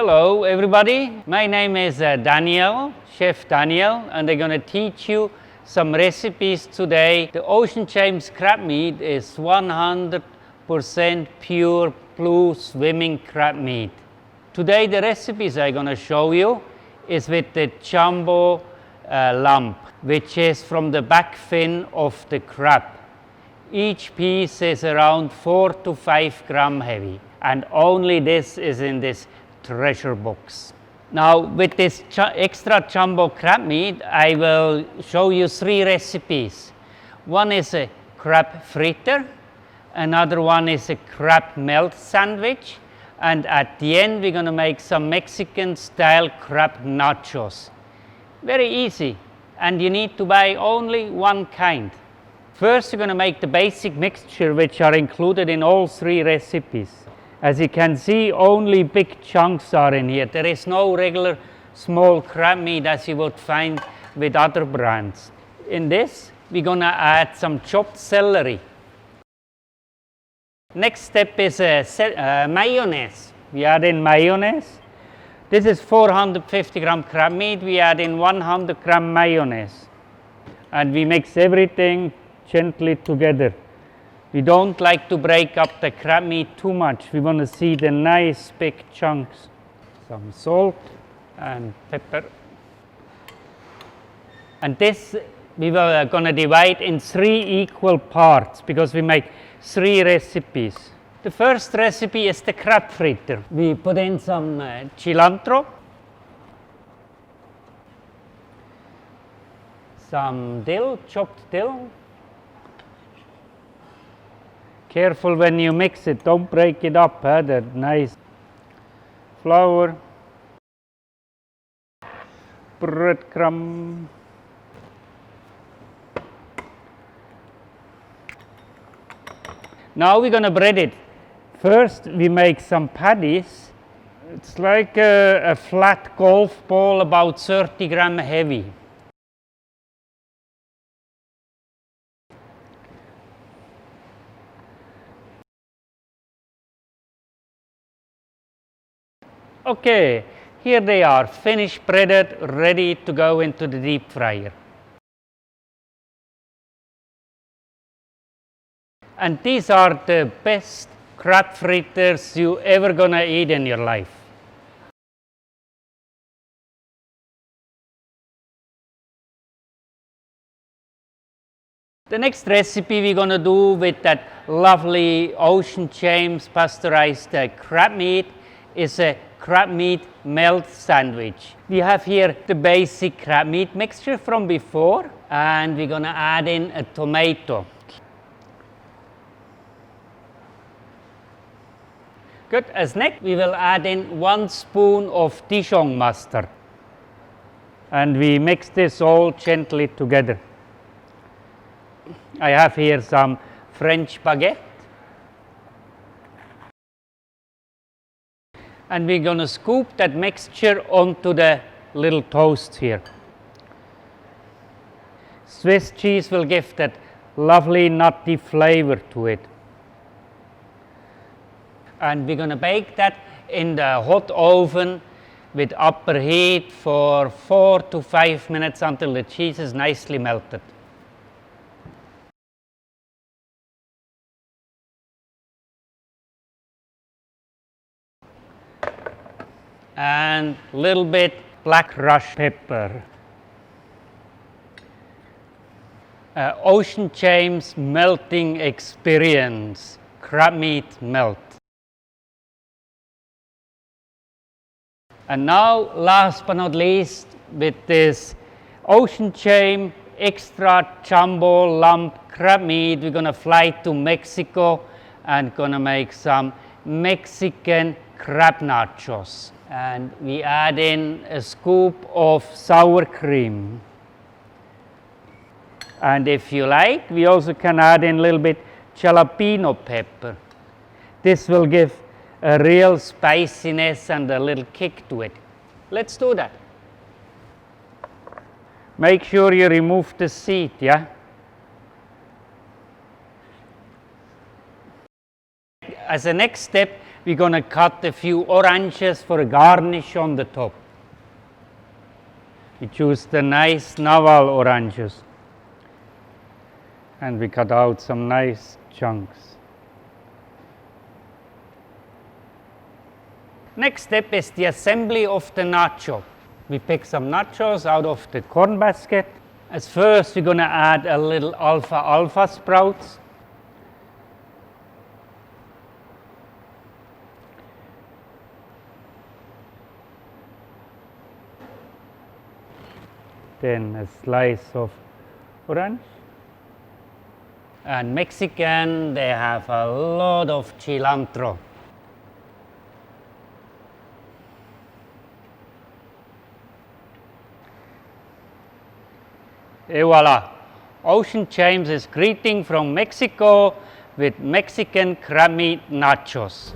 Hello everybody, my name is Daniel, Chef Daniel, and I'm going to teach you some recipes today. The Ocean James crab meat is 100% pure blue swimming crab meat. Today the recipes I'm going to show you is with the jumbo lump, which is from the back fin of the crab. Each piece is around 4 to 5 grams heavy, and only this is in this treasure box. Now with this extra jumbo crab meat, I will show you 3 recipes. One is a crab fritter, another one is a crab melt sandwich, and at the end we're going to make some Mexican style crab nachos. Very easy, and you need to buy only one kind. First, you're going to make the basic mixture which are included in all 3 recipes. As you can see, only big chunks are in here. There is no regular small crab meat as you would find with other brands. In this, we're going to add some chopped celery. Next step is mayonnaise. We add in mayonnaise. This is 450 gram crab meat. We add in 100 gram mayonnaise. And we mix everything gently together. We don't like to break up the crab meat too much. We want to see the nice big chunks. Some salt and pepper. And this we are going to divide in 3 equal parts because we make 3 recipes. The first recipe is the crab fritter. We put in some cilantro, some dill, chopped dill. Careful when you mix it, don't break it up, that's nice. Flour, breadcrumb, now we're going to bread it. First we make some patties. It's like a flat golf ball, about 30 grams heavy. Okay, here they are, finished breaded, ready to go into the deep fryer. And these are the best crab fritters you ever gonna eat in your life. The next recipe we're gonna do with that lovely Ocean James pasteurized crab meat is a crab meat melt sandwich. We have here the basic crab meat mixture from before, and we're gonna add in a tomato. Good. As next, we will add in 1 spoon of Dijon mustard, and we mix this all gently together. I have here some French baguette. And we're going to scoop that mixture onto the little toast here. Swiss cheese will give that lovely nutty flavor to it. And we're going to bake that in the hot oven with upper heat for 4 to 5 minutes until the cheese is nicely melted. And a little bit black crushed pepper. Ocean James melting experience, crab meat melt. And now, last but not least, with this Ocean James extra jumbo lump crab meat, we're gonna fly to Mexico and gonna make some Mexican crab nachos. And we add in a scoop of sour cream. And if you like, we also can add in a little bit jalapeno pepper. This will give a real spiciness and a little kick to it. Let's do that. Make sure you remove the seed, yeah? As a next step, we're going to cut a few oranges for a garnish on the top. We choose the nice navel oranges and we cut out some nice chunks. Next step is the assembly of the nacho. We pick some nachos out of the corn basket. As first, we're going to add a little alfalfa sprouts. Then a slice of orange. And Mexican, they have a lot of cilantro. Et voila! Ocean James is greeting from Mexico with Mexican crab meat nachos.